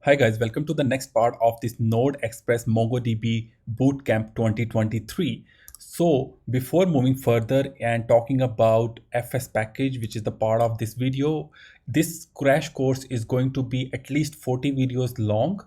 Hi guys, welcome to the next part of this Node Express MongoDB Bootcamp 2023. So before moving further and talking about FS package, which is the part of this video, this crash course is going to be at least 40 videos long.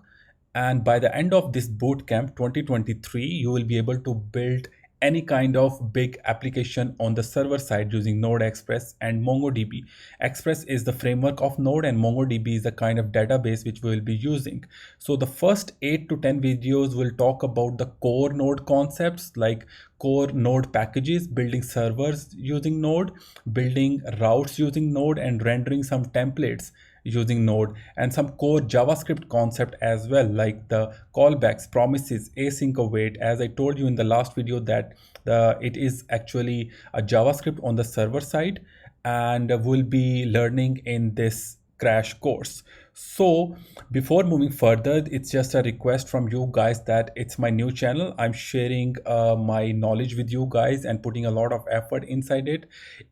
And by the end of this bootcamp 2023, you will be able to build any kind of big application on the server side using Node Express and MongoDB. Express is the framework of Node and MongoDB is the kind of database which we will be using. So the first 8 to 10 videos will talk about the core Node concepts like core Node packages, building servers using Node, building routes using Node, and rendering some templates using Node, and some core JavaScript concept as well, like the callbacks, promises, async await. As I told you in the last video that it is actually a JavaScript on the server side, and we'll be learning in this crash course. So before moving further, it's just a request from you guys that it's my new channel. I'm sharing my knowledge with you guys and putting a lot of effort inside it.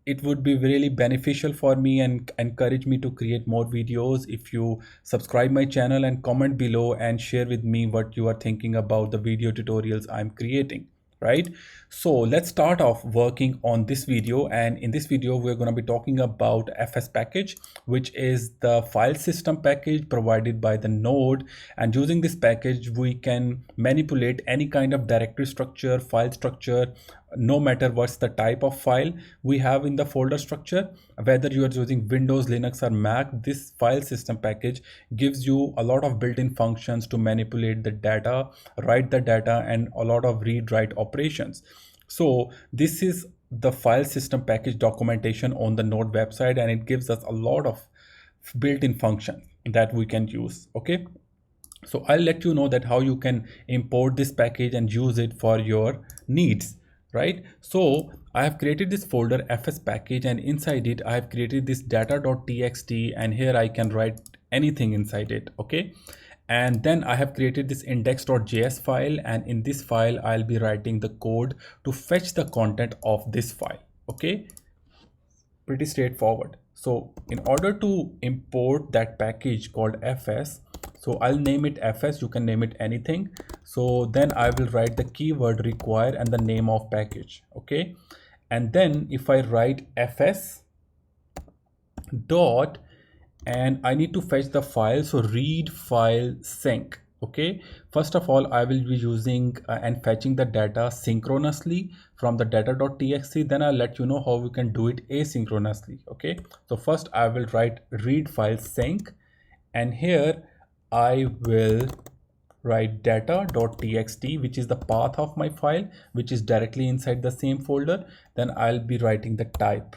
It would be really beneficial for me and encourage me to create more videos if you subscribe my channel and comment below and share with me what you are thinking about the video tutorials I'm creating. Right, so let's start off working on this video, and in this video we're going to be talking about FS package, which is the file system package provided by the Node. And using this package we can manipulate any kind of directory structure, file structure, no matter what's the type of file we have in the folder structure. Whether you are using Windows, Linux or Mac, this file system package gives you a lot of built-in functions to manipulate the data, write the data, and a lot of read-write operations. So this is the file system package documentation on the Node website, and it gives us a lot of built-in functions that we can use. Okay, so I'll let you know that how you can import this package and use it for your needs. Right, so I have created this folder FS package, and inside it I have created this data.txt, and here I can write anything inside it. Okay, and then I have created this index.js file, and in this file I'll be writing the code to fetch the content of this file. Okay, pretty straightforward. So in order to import that package called FS, so I'll name it FS, you can name it anything. So then I will write the keyword require and the name of package. Okay, and then if I write FS dot, and I need to fetch the file, so read file sync. Okay, first of all I will be using and fetching the data synchronously from the data.txt. Then I'll let you know how we can do it asynchronously. Okay, so first I will write read file sync, and here I will write data.txt, which is the path of my file, which is directly inside the same folder. Then I'll be writing the type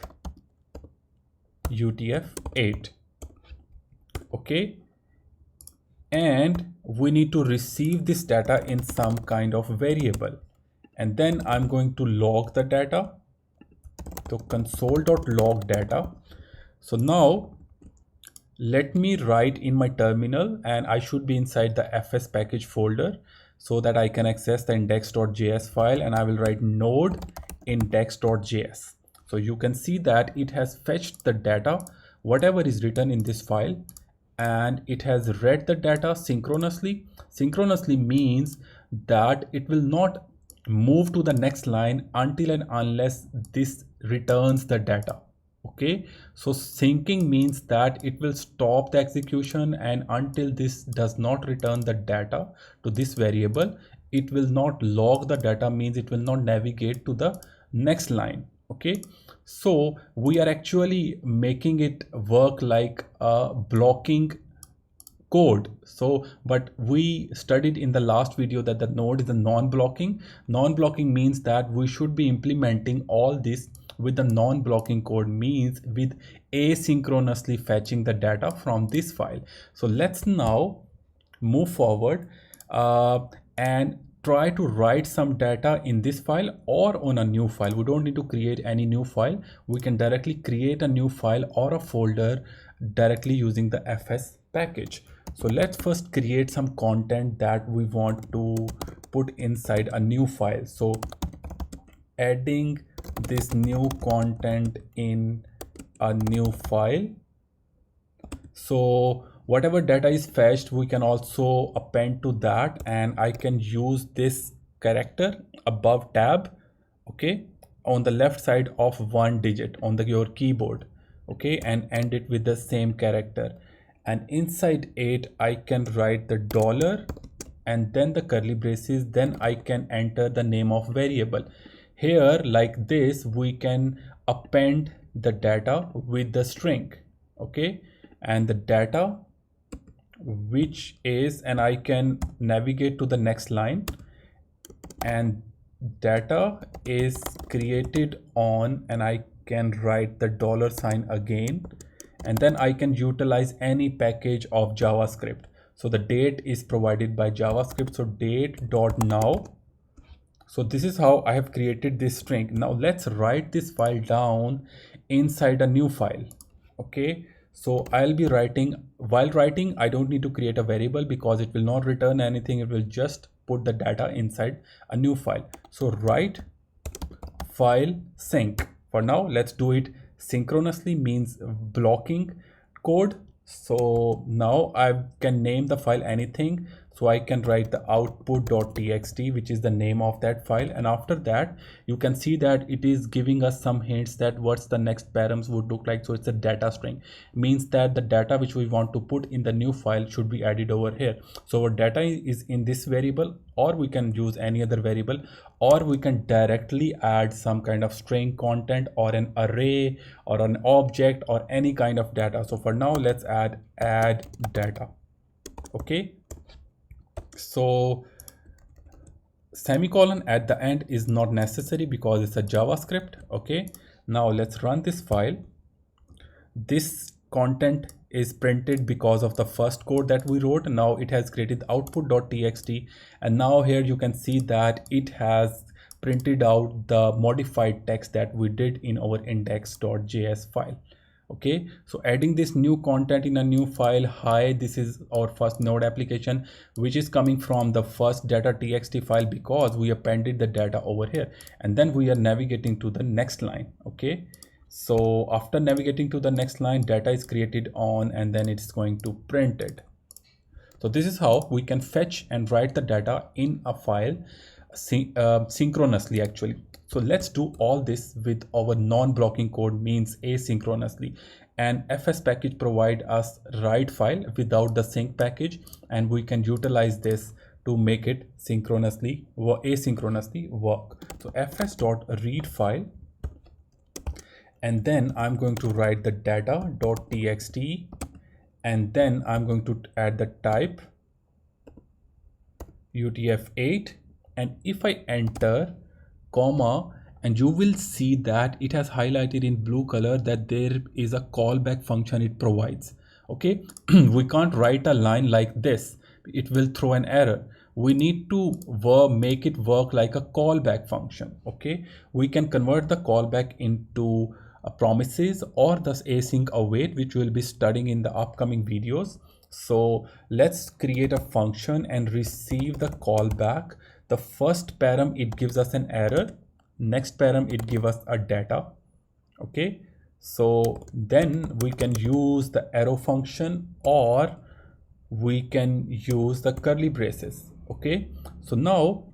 UTF-8. Okay, and we need to receive this data in some kind of variable, and then I'm going to log the data. So console.log data. So now let me write in my terminal, and I should be inside the FS package folder so that I can access the index.js file, and I will write node index.js. So you can see that it has fetched the data, whatever is written in this file, and it has read the data synchronously. Synchronously means that it will not move to the next line until and unless this returns the data. Okay, so syncing means that it will stop the execution, and until this does not return the data to this variable, it will not log the data, means it will not navigate to the next line. Okay, so we are actually making it work like a blocking code. So but we studied in the last video that the Node is a non-blocking. Non-blocking means that we should be implementing all this with the non-blocking code, means with asynchronously fetching the data from this file. So let's now move forward and try to write some data in this file or on a new file. We don't need to create any new file. We can directly create a new file or a folder directly using the FS package. So let's first create some content that we want to put inside a new file. So adding this new content in a new file. So whatever data is fetched, we can also append to that, and I can use this character above tab, okay, on the left side of one digit on your keyboard, okay, and end it with the same character. And inside it I can write the dollar and then the curly braces, then I can enter the name of variable. Here like this we can append the data with the string, okay, and the data which is, and I can navigate to the next line, and data is created on, and I can write the dollar sign again, and then I can utilize any package of JavaScript. So the date is provided by JavaScript, so date.now. So this is how I have created this string. Now let's write this file down inside a new file, okay. So I'll be writing, while writing I don't need to create a variable because it will not return anything, it will just put the data inside a new file. So write file sync. For now let's do it synchronously, means blocking code. So now I can name the file anything, so I can write the output.txt, which is the name of that file, and after that you can see that it is giving us some hints that what's the next params would look like. So it's a data string, means that the data which we want to put in the new file should be added over here. So our data is in this variable, or we can use any other variable, or we can directly add some kind of string content or an array or an object or any kind of data. So for now let's add data, okay. So semicolon at the end is not necessary because it's a JavaScript, okay. Now let's run this file. This content is printed because of the first code that we wrote. Now it has created output.txt, and now here you can see that it has printed out the modified text that we did in our index.js file, okay. So adding this new content in a new file. Hi, this is our first node application which is coming from the first data.txt file because we appended the data over here, and then we are navigating to the next line, okay. So after navigating to the next line, data is created on, and then it's going to print it. So this is how we can fetch and write the data in a file synchronously actually. So let's do all this with our non-blocking code, means asynchronously, and fs package provide us write file without the sync package, and we can utilize this to make it synchronously or asynchronously work. So fs.read file, and then I'm going to write the data.txt, and then I'm going to add the type UTF-8, and if I enter comma, and you will see that it has highlighted in blue color that there is a callback function it provides, okay. We can't write a line like this, it will throw an error. We need to make it work like a callback function, okay. We can convert the callback into promises or the async await, which we'll be studying in the upcoming videos. So let's create a function and receive the callback. The first param, it gives us an error. Next param, it gives us a data, okay. So then we can use the arrow function, or we can use the curly braces, okay. So now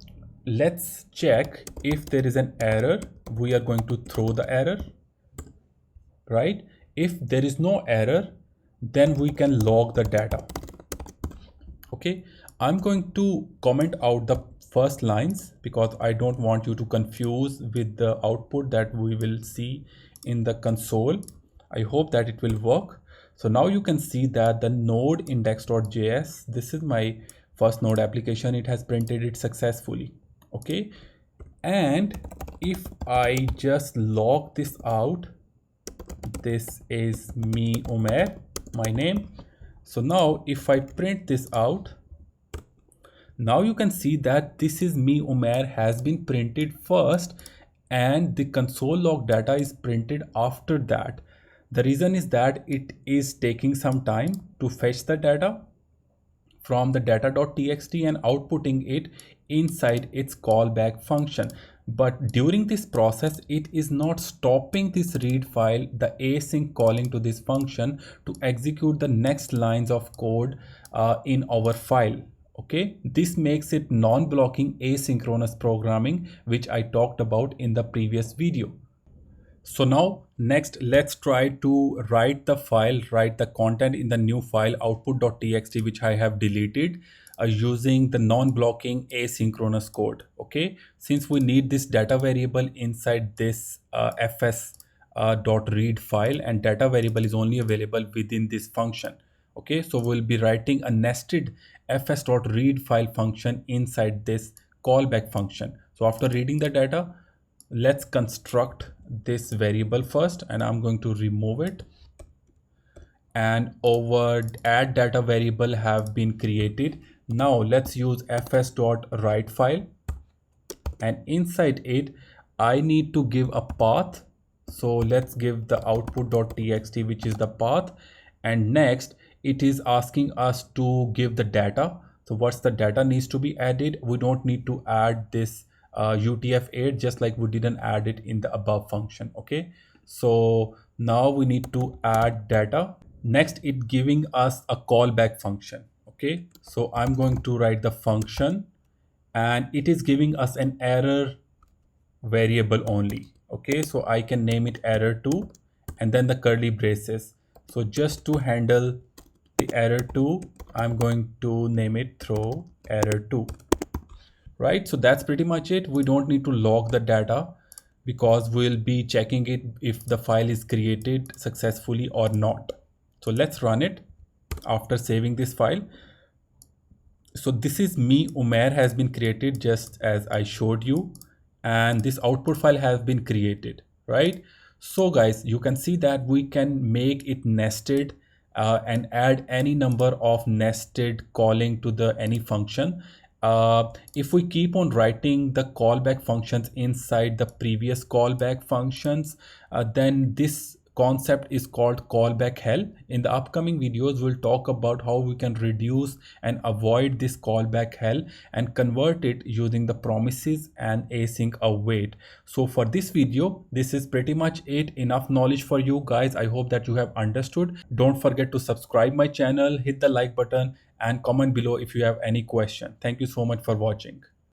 let's check if there is an error. We are going to throw the error, right? If there is no error, then we can log the data, okay. I'm going to comment out the first lines because I don't want you to confuse with the output that we will see in the console. I hope that it will work. So now you can see that the node index.js, this is my first node application, it has printed it successfully, okay. And if I just log this out, this is me Umair, my name. So now if I print this out, now you can see that this is me Umair has been printed first, and the console log data is printed after that. The reason is that it is taking some time to fetch the data from the data.txt and outputting it inside its callback function. But during this process, it is not stopping this read file, the async calling to this function to execute the next lines of code in our file. Okay, this makes it non-blocking asynchronous programming, which I talked about in the previous video. So now next let's try to write the content in the new file output.txt, which I have deleted, using the non-blocking asynchronous code. Okay, since we need this data variable inside this fs dot read file, and data variable is only available within this function. Okay, so we'll be writing a nested fs.read file function inside this callback function. So after reading the data, let's construct this variable first, and I'm going to remove it. And over add data variable have been created. Now let's use fs.write file, and inside it I need to give a path. So let's give the output.txt, which is the path, and next it is asking us to give the data. So what's the data needs to be added? We don't need to add this UTF-8, just like we didn't add it in the above function. Okay, so now we need to add data. Next, it giving us a callback function. Okay, so I'm going to write the function, and it is giving us an error variable only. Okay, so I can name it error2 and then the curly braces. So just to handle the error2, I'm going to name it throw error2. Right, so that's pretty much it. We don't need to log the data because we'll be checking it if the file is created successfully or not. So let's run it after saving this file. So this is me, Umair, has been created just as I showed you, and this output file has been created, right? So guys, you can see that we can make it nested and add any number of nested calling to the any function. If we keep on writing the callback functions inside the previous callback functions, then this concept is called callback hell. In the upcoming videos, we'll talk about how we can reduce and avoid this callback hell and convert it using the promises and async await. So for this video, this is pretty much it. Enough knowledge for you guys. I hope that you have understood. Don't forget to subscribe my channel, hit the like button, and comment below if you have any question. Thank you so much for watching.